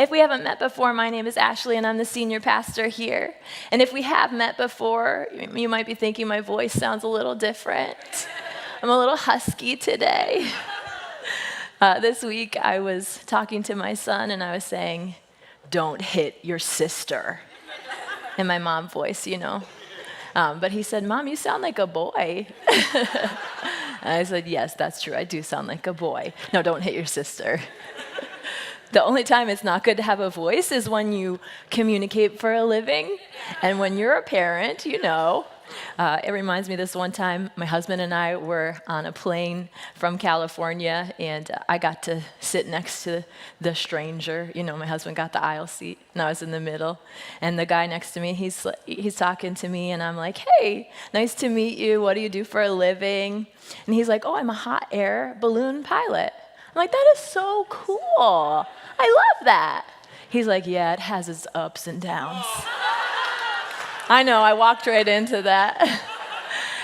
If we haven't met before, my name is Ashley, and I'm the senior pastor here. And if we have met before, you might be thinking my voice sounds a little different. I'm a little husky today. This week, I was talking to my son, and I was saying, "Don't hit your sister," in my mom voice, you know. But he said, "Mom, you sound like a boy." And I said, "Yes, that's true. I do sound like a boy. No, don't hit your sister." The only time it's not good to have a voice is when you communicate for a living. And when you're a parent, you know. It reminds me this one time, my husband and I were on a plane from California, and I got to sit next to the stranger. You know, my husband got the aisle seat, and I was in the middle. And the guy next to me, he's talking to me, and I'm like, "Hey, nice to meet you. What do you do for a living?" And he's like, "Oh, I'm a hot air balloon pilot." I'm like, "That is so cool. I love that." He's like, "Yeah, it has its ups and downs." I know, I walked right into that.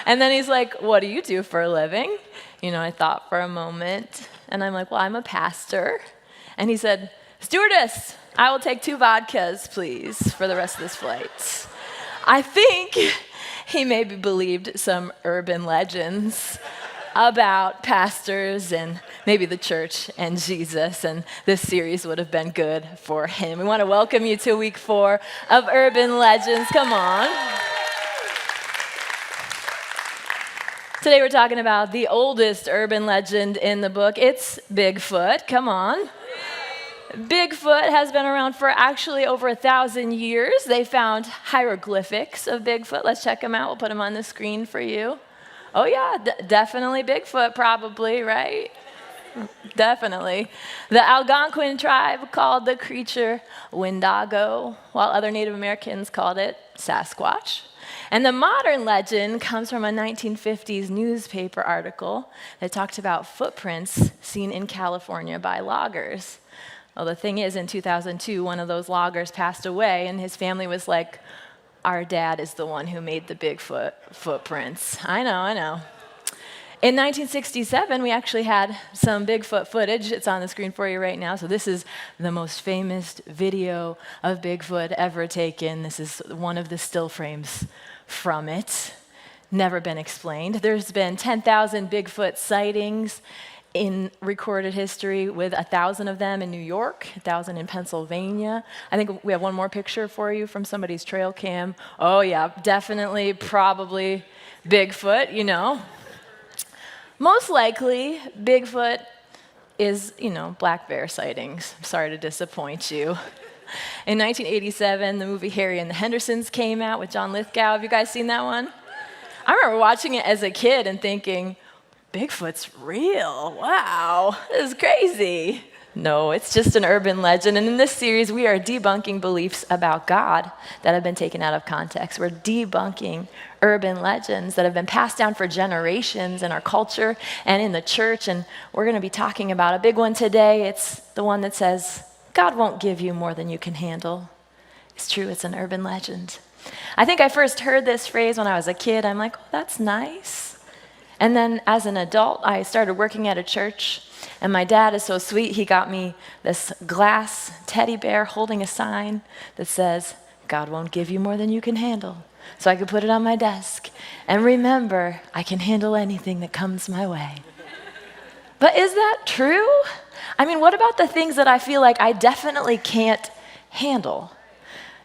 And then he's like, "What do you do for a living?" You know, I thought for a moment, and I'm like, "Well, I'm a pastor." And he said, "Stewardess, I will take 2 vodkas, please, for the rest of this flight." I think he maybe believed some urban legends about pastors and maybe the church and Jesus, and this series would have been good for him. We want to welcome you to week 4 of Urban Legends. Come on. Today we're talking about the oldest urban legend in the book. It's Bigfoot. Come on. Bigfoot has been around for actually over 1,000 years. They found hieroglyphics of Bigfoot. Let's check them out. We'll put them on the screen for you. Oh yeah, definitely Bigfoot probably, right? Definitely. The Algonquin tribe called the creature Wendigo, while other Native Americans called it Sasquatch. And the modern legend comes from a 1950s newspaper article that talked about footprints seen in California by loggers. Well, the thing is, in 2002, one of those loggers passed away, and his family was like, "Our dad is the one who made the Bigfoot footprints." I know. In 1967, we actually had some Bigfoot footage. It's on the screen for you right now. So this is the most famous video of Bigfoot ever taken. This is one of the still frames from it. Never been explained. There's been 10,000 Bigfoot sightings in recorded history, with 1,000 of them in New York, 1,000 in Pennsylvania. I think we have one more picture for you from somebody's trail cam. Oh yeah, definitely, probably Bigfoot, you know. Most likely, Bigfoot is, black bear sightings. I'm sorry to disappoint you. In 1987, the movie Harry and the Hendersons came out with John Lithgow. Have you guys seen that one? I remember watching it as a kid and thinking, Bigfoot's real. Wow, this is crazy. No, it's just an urban legend. And in this series, we are debunking beliefs about God that have been taken out of context. We're debunking urban legends that have been passed down for generations in our culture and in the church. And we're going to be talking about a big one today. It's the one that says, God won't give you more than you can handle. It's true, it's an urban legend. I think I first heard this phrase when I was a kid. I'm like, oh, that's nice. And then as an adult, I started working at a church, and my dad is so sweet, he got me this glass teddy bear holding a sign that says, God won't give you more than you can handle. So I could put it on my desk and remember, I can handle anything that comes my way. But is that true? I mean, what about the things that I feel like I definitely can't handle?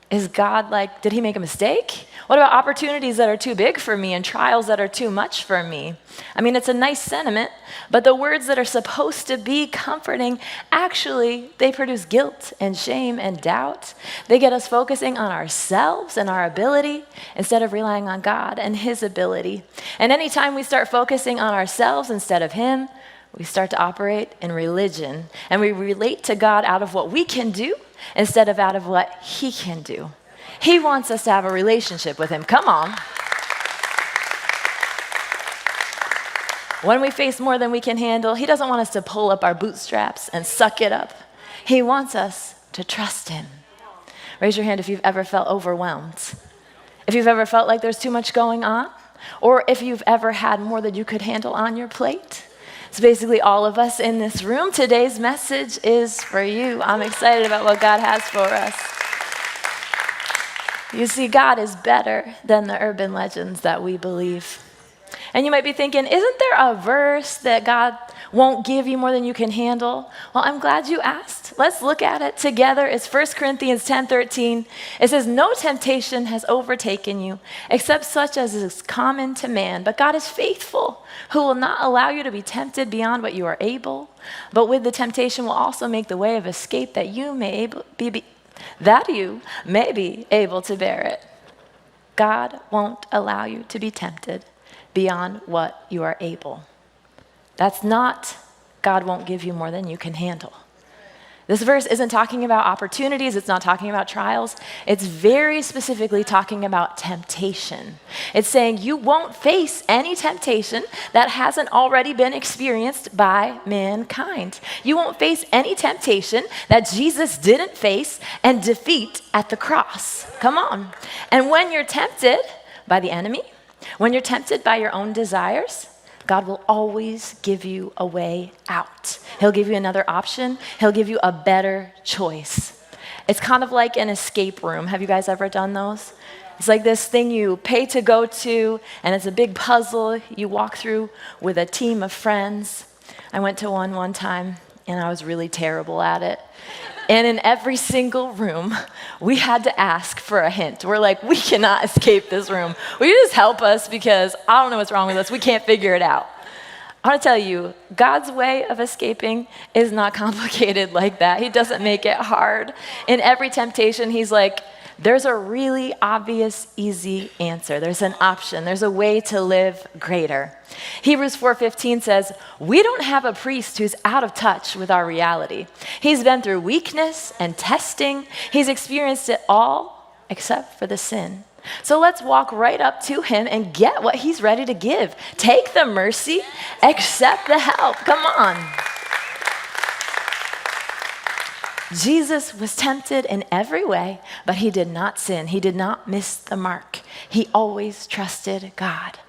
Is God like, did he make a mistake? What about opportunities that are too big for me and trials that are too much for me? I mean, it's a nice sentiment, but the words that are supposed to be comforting, actually, they produce guilt and shame and doubt. They get us focusing on ourselves and our ability instead of relying on God and his ability. And anytime we start focusing on ourselves instead of him, we start to operate in religion, and we relate to God out of what we can do instead of out of what he can do. He wants us to have a relationship with him. Come on. When we face more than we can handle, he doesn't want us to pull up our bootstraps and suck it up. He wants us to trust him. Raise your hand if you've ever felt overwhelmed. If you've ever felt like there's too much going on, or if you've ever had more than you could handle on your plate. It's basically all of us in this room. Today's message is for you. I'm excited about what God has for us. You see, God is better than the urban legends that we believe. And you might be thinking, isn't there a verse that God won't give you more than you can handle? Well, I'm glad you asked. Let's look at it together. It's 1 Corinthians 10:13. It says, no temptation has overtaken you except such as is common to man. But God is faithful, who will not allow you to be tempted beyond what you are able. But with the temptation will also make the way of escape that you may be able to bear it. God won't allow you to be tempted beyond what you are able. That's not God won't give you more than you can handle. This verse isn't talking about opportunities. It's not talking about trials. It's very specifically talking about temptation. It's saying you won't face any temptation that hasn't already been experienced by mankind. You won't face any temptation that Jesus didn't face and defeat at the cross. Come on. And when you're tempted by the enemy, when you're tempted by your own desires, God will always give you a way out. He'll give you another option. He'll give you a better choice. It's kind of like an escape room. Have you guys ever done those? It's like this thing you pay to go to, and it's a big puzzle you walk through with a team of friends. I went to one time, and I was really terrible at it. And in every single room, we had to ask for a hint. We're like, we cannot escape this room. Will you just help us because I don't know what's wrong with us. We can't figure it out. I want to tell you, God's way of escaping is not complicated like that. He doesn't make it hard. In every temptation, he's like, there's a really obvious, easy answer. There's an option. There's a way to live greater. Hebrews 4:15 says, we don't have a priest who's out of touch with our reality. He's been through weakness and testing. He's experienced it all except for the sin. So let's walk right up to him and get what he's ready to give. Take the mercy, accept the help. Come on. Jesus was tempted in every way, but he did not sin. He did not miss the mark. He always trusted God.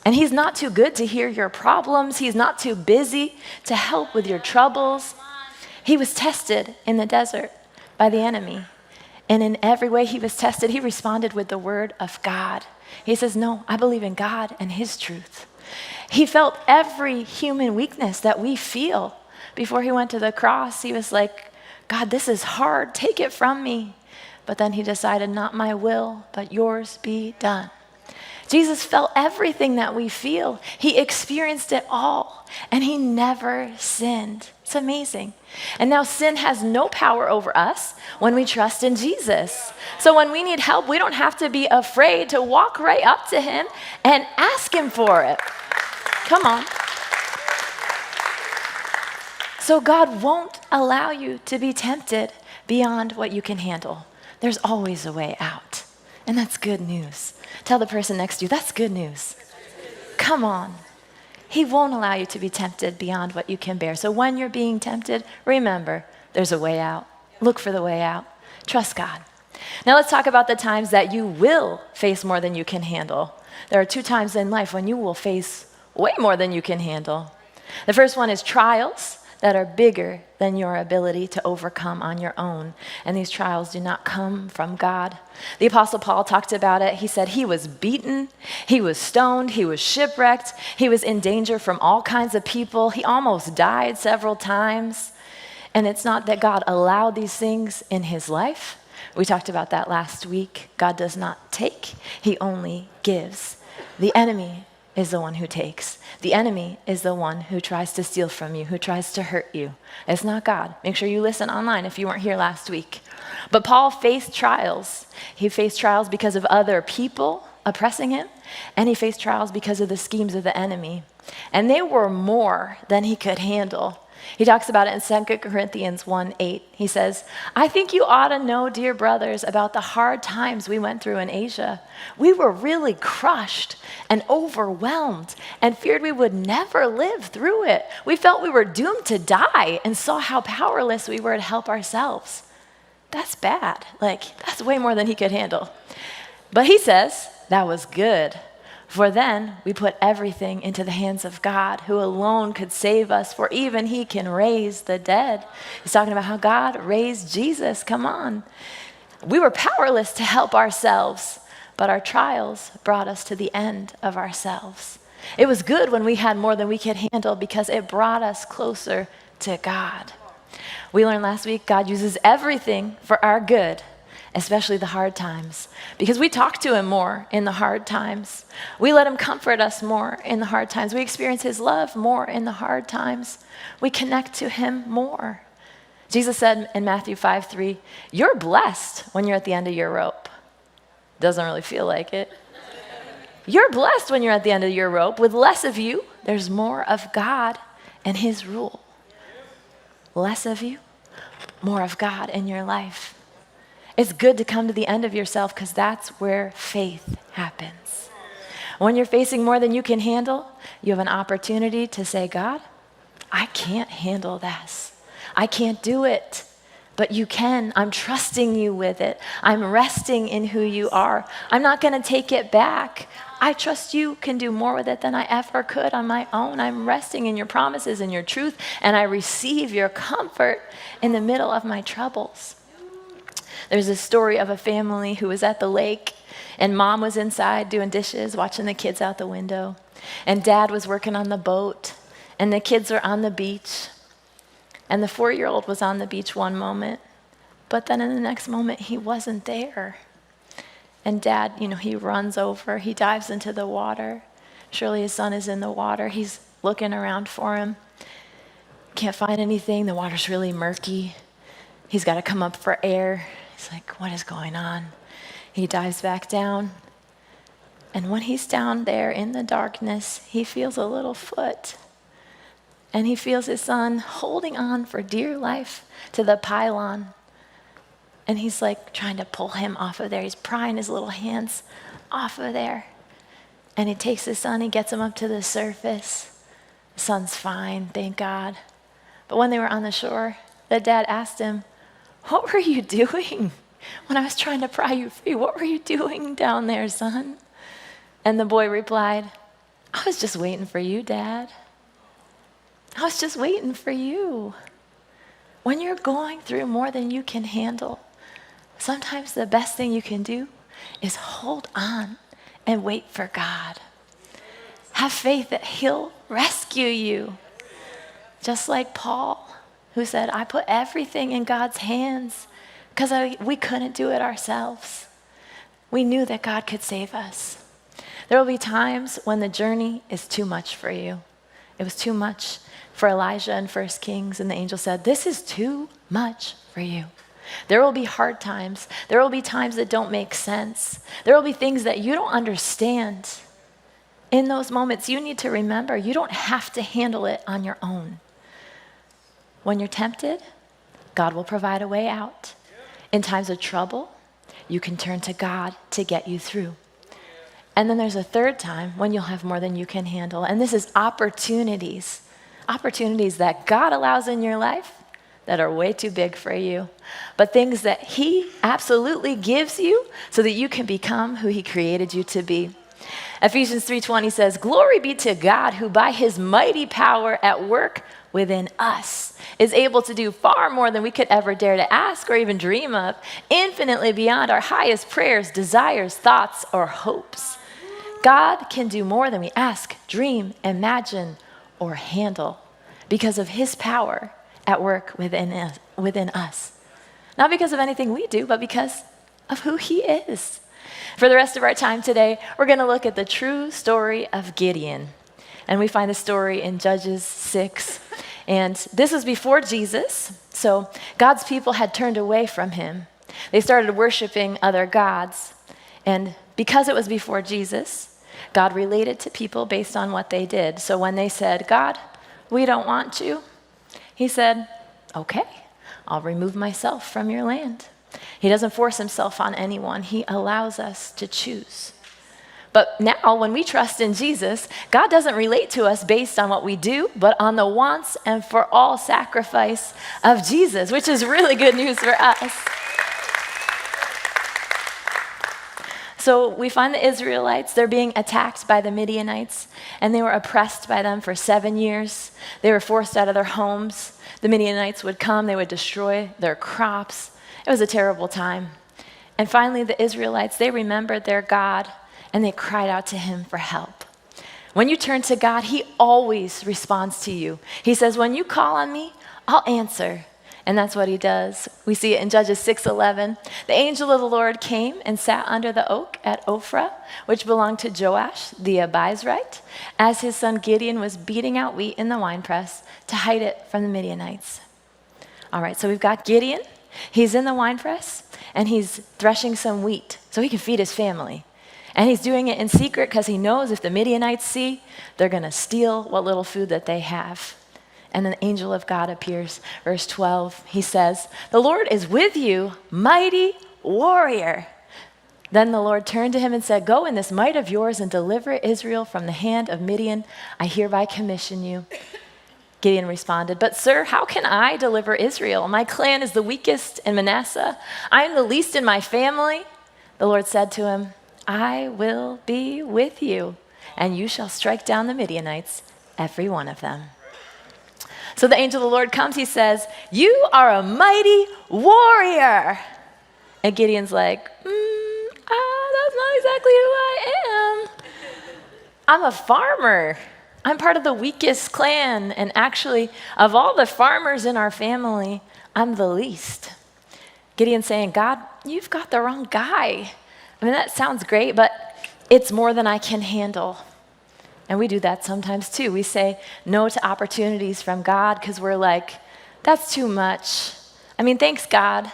And he's not too good to hear your problems. He's not too busy to help with your troubles. He was tested in the desert by the enemy. And in every way he was tested, he responded with the word of God. He says, no, I believe in God and his truth. He felt every human weakness that we feel. Before he went to the cross, he was like, God, this is hard. Take it from me. But then he decided, not my will, but yours be done. Jesus felt everything that we feel. He experienced it all, and he never sinned. It's amazing. And now sin has no power over us when we trust in Jesus. So when we need help, we don't have to be afraid to walk right up to him and ask him for it. Come on. So God won't allow you to be tempted beyond what you can handle. There's always a way out. And that's good news. Tell the person next to you, that's good news. Come on. He won't allow you to be tempted beyond what you can bear. So when you're being tempted, remember, there's a way out. Look for the way out. Trust God. Now let's talk about the times that you will face more than you can handle. There are 2 times in life when you will face way more than you can handle. The first one is trials that are bigger than your ability to overcome on your own. And these trials do not come from God. The Apostle Paul talked about it. He said he was beaten, he was stoned, he was shipwrecked, he was in danger from all kinds of people. He almost died several times. And it's not that God allowed these things in his life. We talked about that last week. God does not take, he only gives. The enemy is the one who takes. The enemy is the one who tries to steal from you, who tries to hurt you. It's not God. Make sure you listen online if you weren't here last week. But Paul faced trials. He faced trials because of other people oppressing him, and he faced trials because of the schemes of the enemy. And they were more than he could handle. He talks about it in 2 Corinthians 1:8. He says, I think you ought to know, dear brothers, about the hard times we went through in Asia. We were really crushed and overwhelmed and feared we would never live through it. We felt we were doomed to die and saw how powerless we were to help ourselves. That's bad. That's way more than he could handle. But he says, that was good. For then we put everything into the hands of God, who alone could save us, for even he can raise the dead. He's talking about how God raised Jesus. Come on. We were powerless to help ourselves, but our trials brought us to the end of ourselves. It was good when we had more than we could handle because it brought us closer to God. We learned last week God uses everything for our good, especially the hard times, because we talk to him more in the hard times. We let him comfort us more in the hard times. We experience his love more in the hard times. We connect to him more. Jesus said in Matthew 5:3, you're blessed when you're at the end of your rope. Doesn't really feel like it. You're blessed when you're at the end of your rope. With less of you, there's more of God and his rule. Less of you, more of God in your life. It's good to come to the end of yourself because that's where faith happens. When you're facing more than you can handle, you have an opportunity to say, God, I can't handle this. I can't do it, but you can. I'm trusting you with it. I'm resting in who you are. I'm not going to take it back. I trust you can do more with it than I ever could on my own. I'm resting in your promises and your truth, and I receive your comfort in the middle of my troubles. There's a story of a family who was at the lake, and mom was inside doing dishes, watching the kids out the window, and dad was working on the boat, and the kids were on the beach. And the 4-year-old was on the beach one moment, but then in the next moment, he wasn't there. And dad, he runs over, he dives into the water. Surely his son is in the water. He's looking around for him. Can't find anything. The water's really murky. He's got to come up for air. He's like, what is going on? He dives back down. And when he's down there in the darkness, he feels a little foot. And he feels his son holding on for dear life to the pylon. And he's like trying to pull him off of there. He's prying his little hands off of there. And he takes his son, he gets him up to the surface. The son's fine, thank God. But when they were on the shore, the dad asked him, what were you doing when I was trying to pry you free? What were you doing down there, son? And the boy replied, I was just waiting for you, Dad. I was just waiting for you. When you're going through more than you can handle, sometimes the best thing you can do is hold on and wait for God. Have faith that he'll rescue you. Just like Paul, who said, I put everything in God's hands because we couldn't do it ourselves. We knew that God could save us. There will be times when the journey is too much for you. It was too much for Elijah in 1 Kings, and the angel said, this is too much for you. There will be hard times. There will be times that don't make sense. There will be things that you don't understand. In those moments, you need to remember you don't have to handle it on your own. When you're tempted, God will provide a way out. In times of trouble, you can turn to God to get you through. And then there's a third time when you'll have more than you can handle. And this is opportunities that God allows in your life that are way too big for you, but things that he absolutely gives you so that you can become who he created you to be. Ephesians 3:20 says, glory be to God who by his mighty power at work within us is able to do far more than we could ever dare to ask or even dream of, infinitely beyond our highest prayers, desires, thoughts, or hopes. God can do more than we ask, dream, imagine, or handle because of his power at work within us. Not because of anything we do, but because of who he is. For the rest of our time today, we're going to look at the true story of Gideon. And we find the story in Judges 6. And this was before Jesus, so God's people had turned away from him. They started worshiping other gods. And because it was before Jesus, God related to people based on what they did. So when they said, God, we don't want you, he said, okay, I'll remove myself from your land. He doesn't force himself on anyone. He allows us to choose. But now when we trust in Jesus, God doesn't relate to us based on what we do, but on the once and for all sacrifice of Jesus, which is really good news for us. So we find the Israelites, they're being attacked by the Midianites, and they were oppressed by them for 7 years. They were forced out of their homes. The Midianites would come, they would destroy their crops. It was a terrible time. And finally, the Israelites, they remembered their God, and they cried out to him for help. When you turn to God, he always responds to you. He says, when you call on me, I'll answer. And that's what he does. We see it in Judges 6:11. The angel of the Lord came and sat under the oak at Ophrah, which belonged to Joash the Abiezrite, as his son Gideon was beating out wheat in the winepress to hide it from the Midianites. All right, so we've got Gideon. He's in the winepress, and he's threshing some wheat so he can feed his family. And he's doing it in secret because he knows if the Midianites see, they're going to steal what little food that they have. And an angel of God appears. Verse 12, he says, the Lord is with you, mighty warrior. Then the Lord turned to him and said, go in this might of yours and deliver Israel from the hand of Midian. I hereby commission you. Gideon responded, but sir, how can I deliver Israel? My clan is the weakest in Manasseh. I am the least in my family. The Lord said to him, I will be with you, and you shall strike down the Midianites, every one of them. So the angel of the Lord comes, he says, you are a mighty warrior. And Gideon's like, that's not exactly who I am. I'm a farmer. I'm part of the weakest clan. And actually, of all the farmers in our family, I'm the least. Gideon's saying, God, you've got the wrong guy. I mean, that sounds great, but it's more than I can handle. And we do that sometimes too. We say no to opportunities from God because we're like, that's too much. I mean, thanks, God,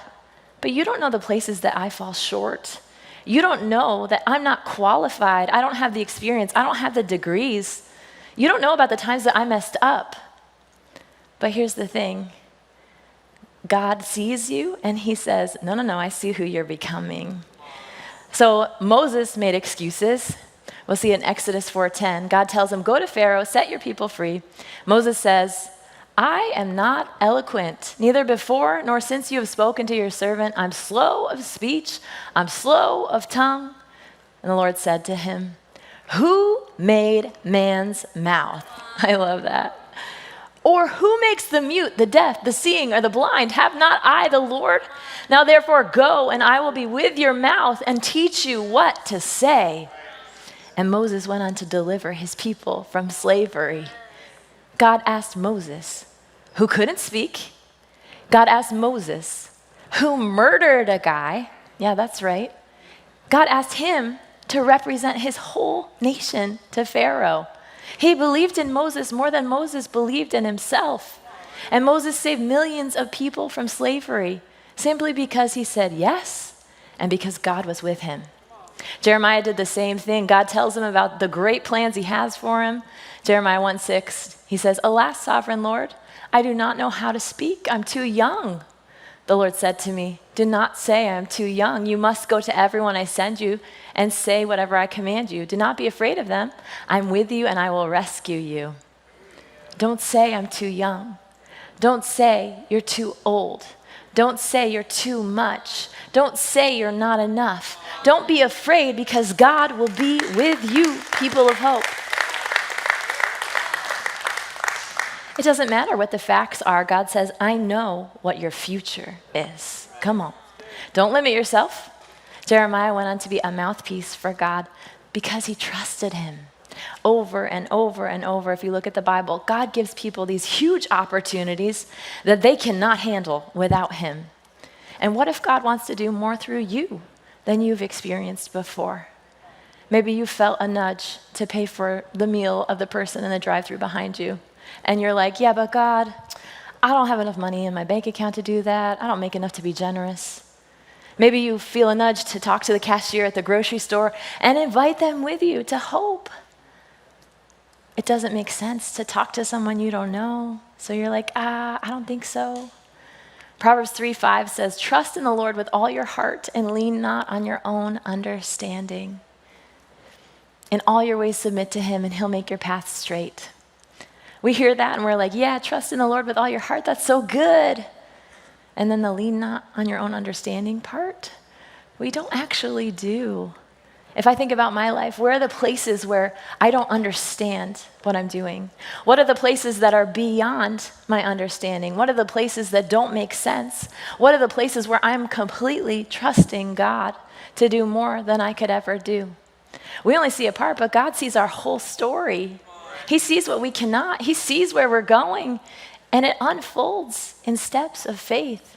but you don't know the places that I fall short. You don't know that I'm not qualified. I don't have the experience. I don't have the degrees. You don't know about the times that I messed up. But here's the thing. God sees you and he says, no, I see who you're becoming. So Moses made excuses. We'll see in Exodus 4:10, God tells him, go to Pharaoh, set your people free. Moses says, I am not eloquent, neither before nor since you have spoken to your servant. I'm slow of speech, I'm slow of tongue. And the Lord said to him, who made man's mouth? I love that. Or who makes the mute, the deaf, the seeing, or the blind? Have not I the Lord? Now therefore go, and I will be with your mouth and teach you what to say. And Moses went on to deliver his people from slavery. God asked Moses, who couldn't speak. God asked Moses, who murdered a guy. Yeah, that's right. God asked him to represent his whole nation to Pharaoh. He believed in Moses more than Moses believed in himself. And Moses saved millions of people from slavery simply because he said yes and because God was with him. Jeremiah did the same thing. God tells him about the great plans he has for him. Jeremiah 1:6, he says, alas, sovereign Lord, I do not know how to speak. I'm too young. The Lord said to me, do not say I'm too young. You must go to everyone I send you and say whatever I command you. Do not be afraid of them. I'm with you and I will rescue you. Don't say I'm too young. Don't say you're too old. Don't say you're too much. Don't say you're not enough. Don't be afraid because God will be with you, people of hope. It doesn't matter what the facts are. God says, I know what your future is. Come on. Don't limit yourself. Jeremiah went on to be a mouthpiece for God because he trusted him. Over and over and over, if you look at the Bible, God gives people these huge opportunities that they cannot handle without him. And what if God wants to do more through you than you've experienced before? Maybe you felt a nudge to pay for the meal of the person in the drive-thru behind you. And you're like, yeah, but God, I don't have enough money in my bank account to do that. I don't make enough to be generous. Maybe you feel a nudge to talk to the cashier at the grocery store and invite them with you to hope. It doesn't make sense to talk to someone you don't know. So you're like, I don't think so. Proverbs 3:5 says, trust in the Lord with all your heart and lean not on your own understanding. In all your ways submit to him and he'll make your path straight. We hear that and we're like, yeah, trust in the Lord with all your heart. That's so good. And then the lean not on your own understanding part, we don't actually do. If I think about my life, where are the places where I don't understand what I'm doing? What are the places that are beyond my understanding? What are the places that don't make sense? What are the places where I'm completely trusting God to do more than I could ever do? We only see a part, but God sees our whole story. He sees what we cannot. He sees where we're going, and it unfolds in steps of faith.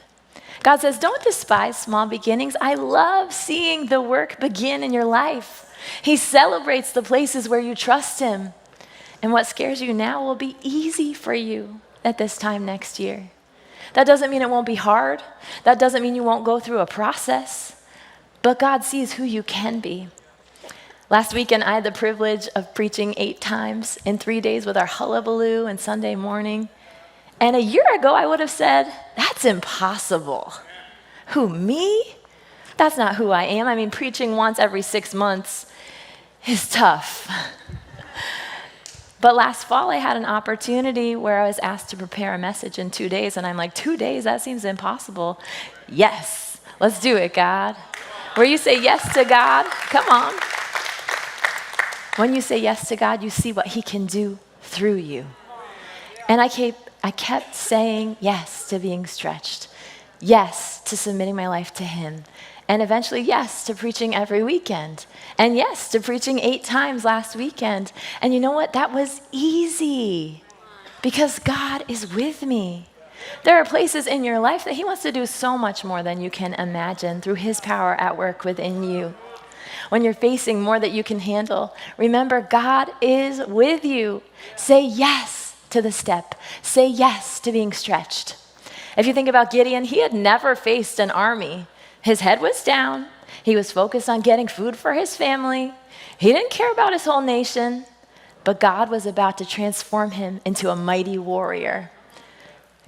God says, don't despise small beginnings. I love seeing the work begin in your life. He celebrates the places where you trust him. And what scares you now will be easy for you at this time next year. That doesn't mean it won't be hard. That doesn't mean you won't go through a process. But God sees who you can be. Last weekend, I had the privilege of preaching 8 times in 3 days with our hullabaloo and Sunday morning. And a year ago, I would have said, that's impossible. Who, me? That's not who I am. I mean, preaching once every 6 months is tough. But last fall, I had an opportunity where I was asked to prepare a message in 2 days. And I'm like, 2 days? That seems impossible. Yes, let's do it, God. Where you say yes to God, come on. When you say yes to God, you see what he can do through you. And I kept saying yes to being stretched, yes to submitting my life to him, and eventually yes to preaching every weekend, and yes to preaching 8 times last weekend. And you know what? That was easy because God is with me. There are places in your life that he wants to do so much more than you can imagine through his power at work within you. When you're facing more that you can handle, remember God is with you. Say yes to the step. Say yes to being stretched. If you think about Gideon, he had never faced an army. His head was down. He was focused on getting food for his family. He didn't care about his whole nation, but God was about to transform him into a mighty warrior.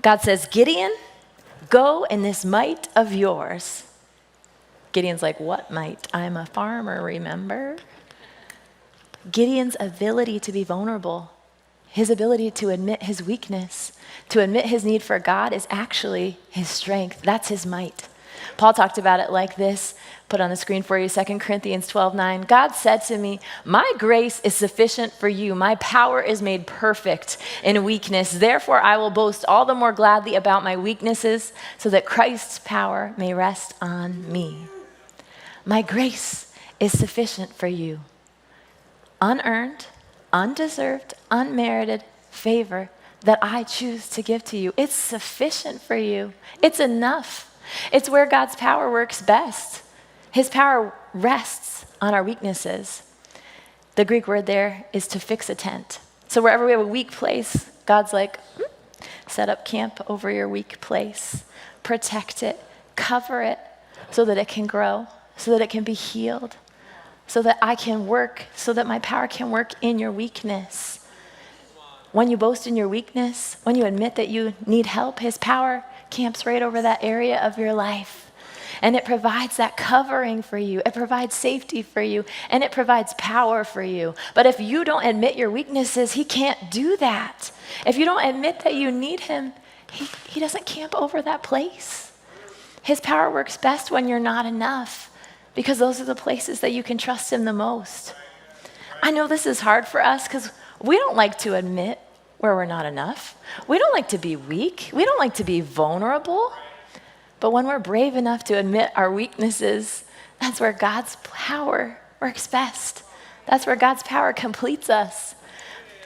God says, Gideon, go in this might of yours. Gideon's like, what might? I'm a farmer, remember? Gideon's ability to be vulnerable, his ability to admit his weakness, to admit his need for God is actually his strength. That's his might. Paul talked about it like this, put on the screen for you, 2 Corinthians 12:9. God said to me, my grace is sufficient for you. My power is made perfect in weakness. Therefore, I will boast all the more gladly about my weaknesses so that Christ's power may rest on me. My grace is sufficient for you. Unearned, undeserved, unmerited favor that I choose to give to you. It's sufficient for you. It's enough. It's where God's power works best. His power rests on our weaknesses. The Greek word there is to fix a tent. So wherever we have a weak place, God's like, set up camp over your weak place. Protect it. Cover it so that it can grow, so that it can be healed, so that I can work, so that my power can work in your weakness. When you boast in your weakness, when you admit that you need help, his power camps right over that area of your life. And it provides that covering for you. It provides safety for you. And it provides power for you. But if you don't admit your weaknesses, he can't do that. If you don't admit that you need him, he doesn't camp over that place. His power works best when you're not enough, because those are the places that you can trust him the most. I know this is hard for us because we don't like to admit where we're not enough. We don't like to be weak. We don't like to be vulnerable. But when we're brave enough to admit our weaknesses, that's where God's power works best. That's where God's power completes us.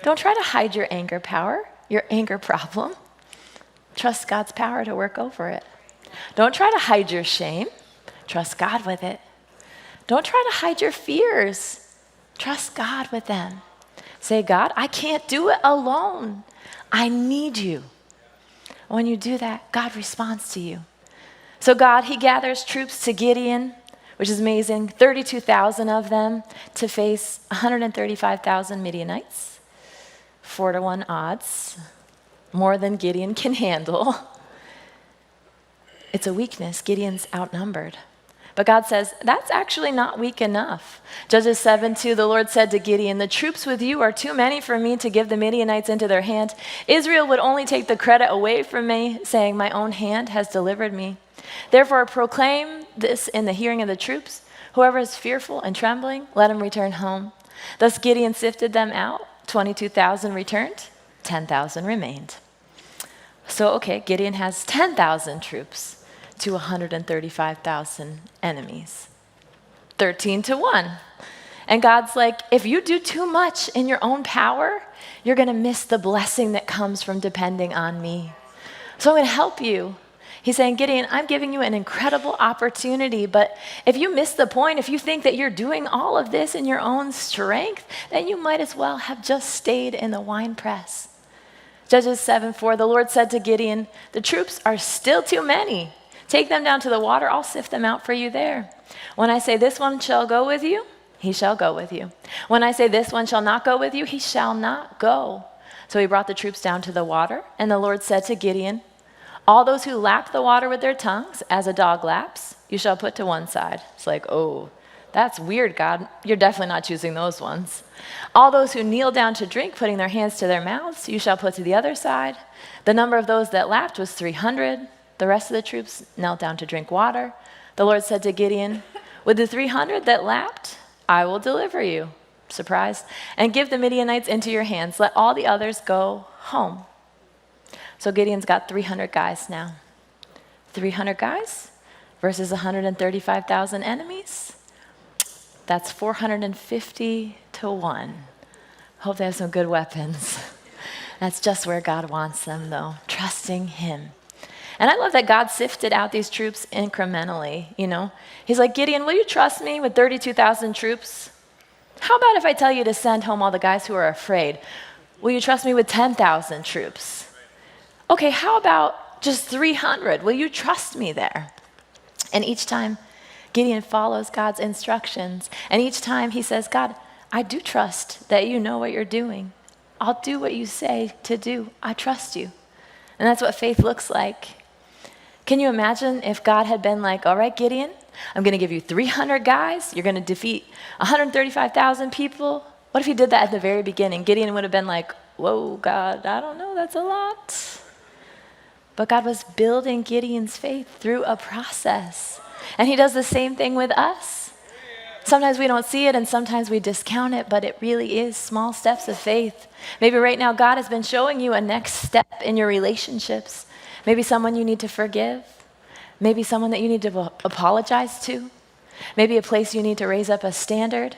Don't try to hide your anger power, your anger problem. Trust God's power to work over it. Don't try to hide your shame. Trust God with it. Don't try to hide your fears. Trust God with them. Say, God, I can't do it alone. I need you. When you do that, God responds to you. So God, he gathers troops to Gideon, which is amazing, 32,000 of them to face 135,000 Midianites, 4-1 odds, more than Gideon can handle. It's a weakness. Gideon's outnumbered. But God says, that's actually not weak enough. Judges 7:2, the Lord said to Gideon, the troops with you are too many for me to give the Midianites into their hand. Israel would only take the credit away from me, saying, my own hand has delivered me. Therefore proclaim this in the hearing of the troops. Whoever is fearful and trembling, let him return home. Thus Gideon sifted them out. 22,000 returned, 10,000 remained. So, okay, Gideon has 10,000 troops to 135,000 enemies. 13 to 1. And God's like, if you do too much in your own power, you're going to miss the blessing that comes from depending on me. So I'm going to help you. He's saying, Gideon, I'm giving you an incredible opportunity, but if you miss the point, if you think that you're doing all of this in your own strength, then you might as well have just stayed in the wine press. Judges 7:4, the Lord said to Gideon, the troops are still too many. Take them down to the water, I'll sift them out for you there. When I say this one shall go with you, he shall go with you. When I say this one shall not go with you, he shall not go. So he brought the troops down to the water, and the Lord said to Gideon, all those who lap the water with their tongues, as a dog laps, you shall put to one side. It's like, oh, that's weird, God. You're definitely not choosing those ones. All those who kneel down to drink, putting their hands to their mouths, you shall put to the other side. The number of those that lapped was 300. The rest of the troops knelt down to drink water. The Lord said to Gideon, with the 300 that lapped, I will deliver you. Surprise. And give the Midianites into your hands. Let all the others go home. So Gideon's got 300 guys now. 300 guys versus 135,000 enemies. That's 450 to 1. Hope they have some good weapons. That's just where God wants them, though, trusting him. And I love that God sifted out these troops incrementally, you know. He's like, Gideon, will you trust me with 32,000 troops? How about if I tell you to send home all the guys who are afraid? Will you trust me with 10,000 troops? Okay, how about just 300? Will you trust me there? And each time Gideon follows God's instructions, and each time he says, God, I do trust that you know what you're doing. I'll do what you say to do. I trust you. And that's what faith looks like. Can you imagine if God had been like, all right, Gideon, I'm going to give you 300 guys. You're going to defeat 135,000 people. What if he did that at the very beginning? Gideon would have been like, whoa, God, I don't know, that's a lot. But God was building Gideon's faith through a process. And he does the same thing with us. Sometimes we don't see it and sometimes we discount it, but it really is small steps of faith. Maybe right now God has been showing you a next step in your relationships. Maybe someone you need to forgive. Maybe someone that you need to apologize to. Maybe a place you need to raise up a standard.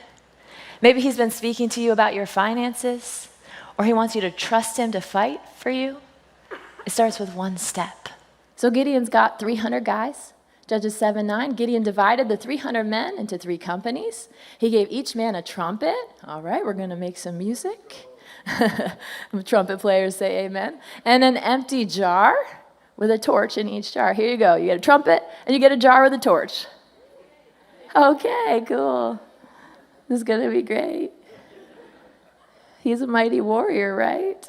Maybe he's been speaking to you about your finances, or he wants you to trust him to fight for you. It starts with one step. So Gideon's got 300 guys. Judges 7:9, Gideon divided the 300 men into 3 companies. He gave each man a trumpet. All right, we're going to make some music. Trumpet players say amen. And an empty jar with a torch in each jar. Here you go. You get a trumpet and you get a jar with a torch. Okay, cool. This is going to be great. He's a mighty warrior, right?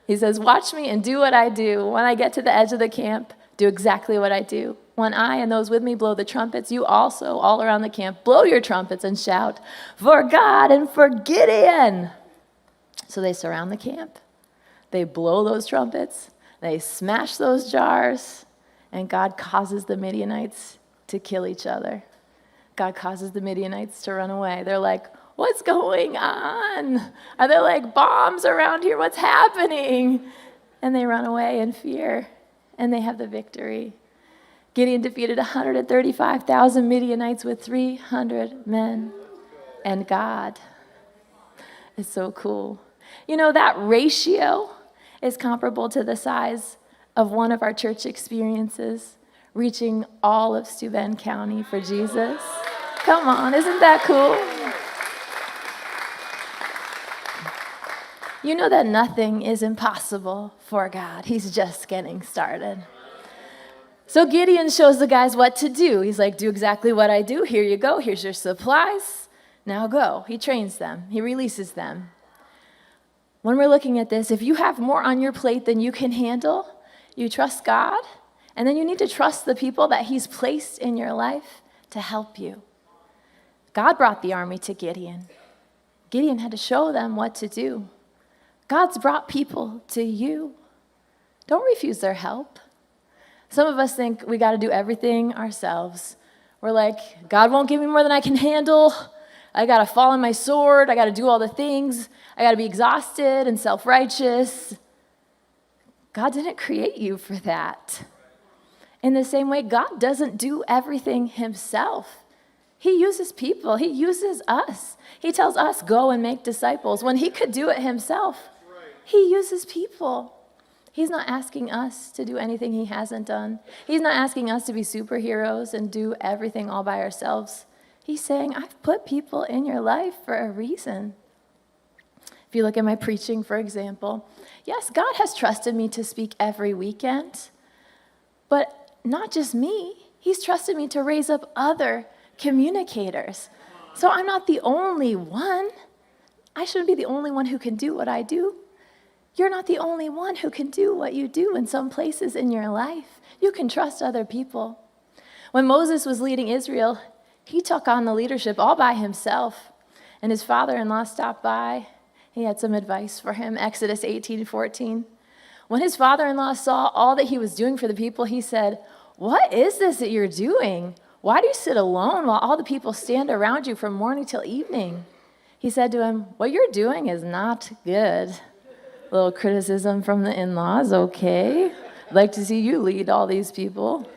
He says, watch me and do what I do. When I get to the edge of the camp, do exactly what I do. When I and those with me blow the trumpets, you also, all around the camp, blow your trumpets and shout, for God and for Gideon. So they surround the camp. They blow those trumpets. They smash those jars. And God causes the Midianites to kill each other. God causes the Midianites to run away. They're like, what's going on? Are there like bombs around here? What's happening? And they run away in fear, and they have the victory. Gideon defeated 135,000 Midianites with 300 men, and God. It's so cool. You know, that ratio is comparable to the size of one of our church experiences, reaching all of Steuben County for Jesus. Come on, isn't that cool? You know that nothing is impossible for God. He's just getting started. So Gideon shows the guys what to do. He's like, do exactly what I do. Here you go. Here's your supplies. Now go. He trains them. He releases them. When we're looking at this, if you have more on your plate than you can handle, you trust God, and then you need to trust the people that he's placed in your life to help you. God brought the army to Gideon. Gideon had to show them what to do. God's brought people to you. Don't refuse their help. Some of us think we got to do everything ourselves. We're like, God won't give me more than I can handle. I got to fall on my sword. I got to do all the things. I got to be exhausted and self-righteous. God didn't create you for that. In the same way, God doesn't do everything himself. He uses people. He uses us. He tells us, go and make disciples. When he could do it himself, he uses people. He's not asking us to do anything he hasn't done. He's not asking us to be superheroes and do everything all by ourselves. He's saying, I've put people in your life for a reason. If you look at my preaching, for example, yes, God has trusted me to speak every weekend, but not just me. He's trusted me to raise up other communicators. So I'm not the only one. I shouldn't be the only one who can do what I do. You're not the only one who can do what you do in some places in your life. You can trust other people. When Moses was leading Israel, he took on the leadership all by himself, and his father-in-law stopped by. He had some advice for him, Exodus 18:14. When his father-in-law saw all that he was doing for the people, he said, "What is this that you're doing? Why do you sit alone while all the people stand around you from morning till evening?" He said to him, "What you're doing is not good." A little criticism from the in-laws, okay. I'd like to see you lead all these people.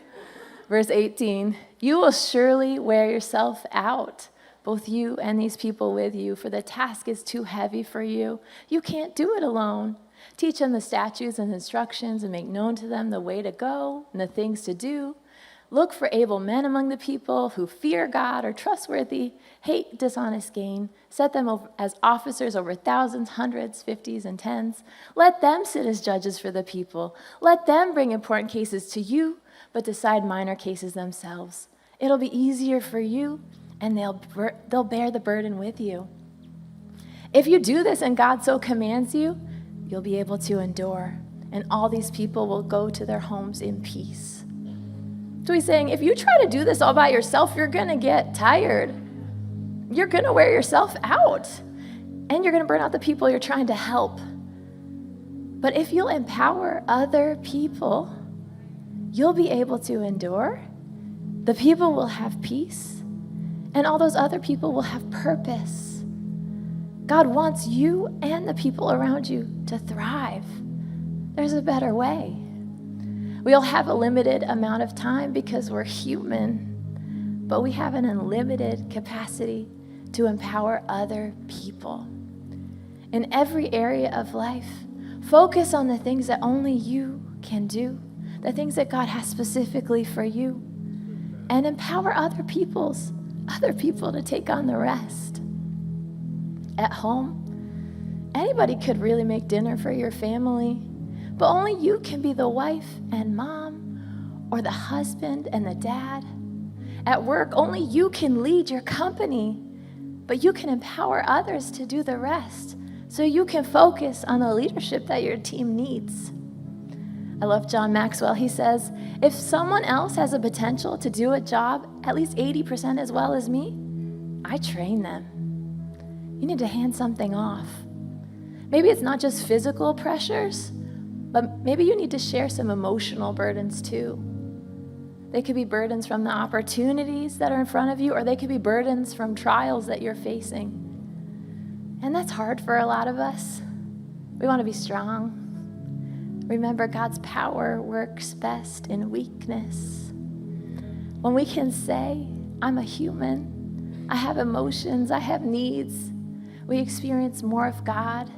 Verse 18, "You will surely wear yourself out, both you and these people with you, for the task is too heavy for you. You can't do it alone. Teach them the statutes and instructions and make known to them the way to go and the things to do. Look for able men among the people who fear God, are trustworthy, hate dishonest gain. Set them as officers over thousands, hundreds, fifties, and tens. Let them sit as judges for the people. Let them bring important cases to you, but decide minor cases themselves. It'll be easier for you, and they'll bear the burden with you. If you do this and God so commands you, you'll be able to endure, and all these people will go to their homes in peace." So he's saying, if you try to do this all by yourself, you're going to get tired. You're going to wear yourself out, and you're going to burn out the people you're trying to help. But if you'll empower other people, you'll be able to endure. The people will have peace, and all those other people will have purpose. God wants you and the people around you to thrive. There's a better way. We all have a limited amount of time because we're human, but we have an unlimited capacity to empower other people. In every area of life, focus on the things that only you can do, the things that God has specifically for you, and empower other people to take on the rest. At home, anybody could really make dinner for your family, but only you can be the wife and mom, or the husband and the dad. At work, only you can lead your company, but you can empower others to do the rest, so you can focus on the leadership that your team needs. I love John Maxwell. He says, if someone else has a potential to do a job at least 80% as well as me, I train them. You need to hand something off. Maybe it's not just physical pressures, but maybe you need to share some emotional burdens too. They could be burdens from the opportunities that are in front of you, or they could be burdens from trials that you're facing. And that's hard for a lot of us. We want to be strong. Remember, God's power works best in weakness. When we can say, I'm a human, I have emotions, I have needs, we experience more of God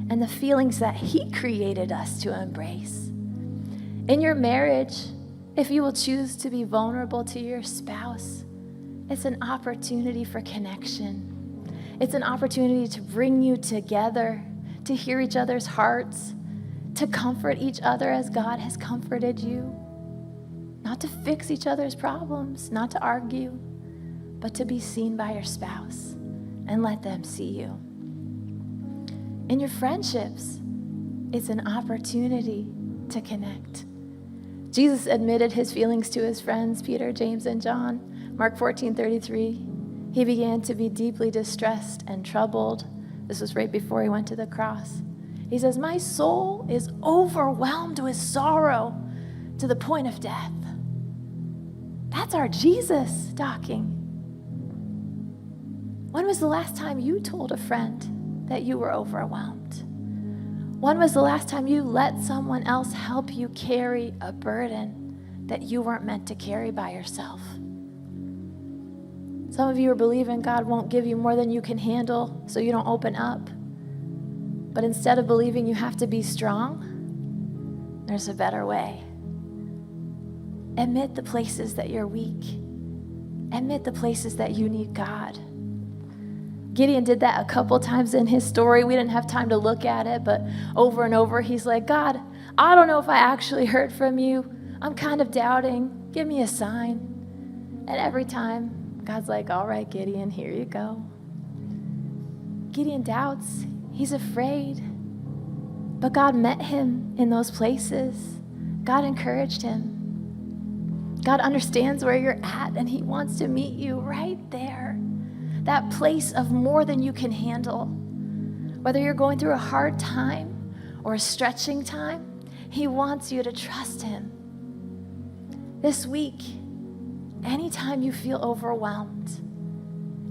and the feelings that He created us to embrace. In your marriage, if you will choose to be vulnerable to your spouse, it's an opportunity for connection. It's an opportunity to bring you together, to hear each other's hearts, to comfort each other as God has comforted you. Not to fix each other's problems, not to argue, but to be seen by your spouse and let them see you. In your friendships, it's an opportunity to connect. Jesus admitted his feelings to his friends, Peter, James, and John. Mark 14:33, he began to be deeply distressed and troubled. This was right before he went to the cross. He says, my soul is overwhelmed with sorrow to the point of death. That's our Jesus talking. When was the last time you told a friend that you were overwhelmed? When was the last time you let someone else help you carry a burden that you weren't meant to carry by yourself? Some of you are believing God won't give you more than you can handle, so you don't open up. But instead of believing you have to be strong, there's a better way. Admit the places that you're weak. Admit the places that you need God. Gideon did that a couple times in his story. We didn't have time to look at it, but over and over, he's like, God, I don't know if I actually heard from you. I'm kind of doubting. Give me a sign. And every time, God's like, all right, Gideon, here you go. Gideon doubts. He's afraid. But God met him in those places. God encouraged him. God understands where you're at, and he wants to meet you right there. That place of more than you can handle. Whether you're going through a hard time or a stretching time, he wants you to trust him. This week, anytime you feel overwhelmed,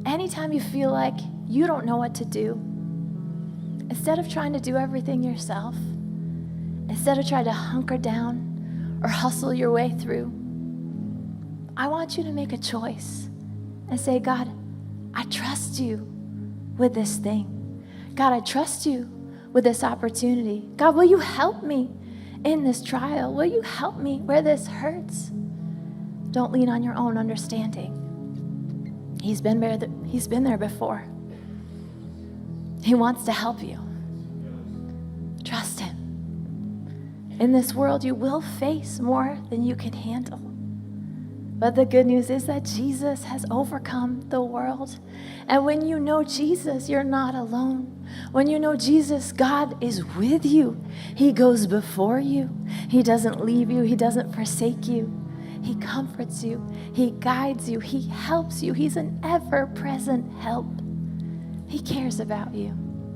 anytime you feel like you don't know what to do, instead of trying to do everything yourself, instead of trying to hunker down or hustle your way through, I want you to make a choice and say, God, I trust you with this thing. God, I trust you with this opportunity. God, will you help me in this trial? Will you help me where this hurts? Don't lean on your own understanding. He's been there before. He wants to help you. Trust him. In this world, you will face more than you can handle. But the good news is that Jesus has overcome the world. And when you know Jesus, you're not alone. When you know Jesus, God is with you. He goes before you. He doesn't leave you. He doesn't forsake you. He comforts you. He guides you. He helps you. He's an ever-present help. He cares about you.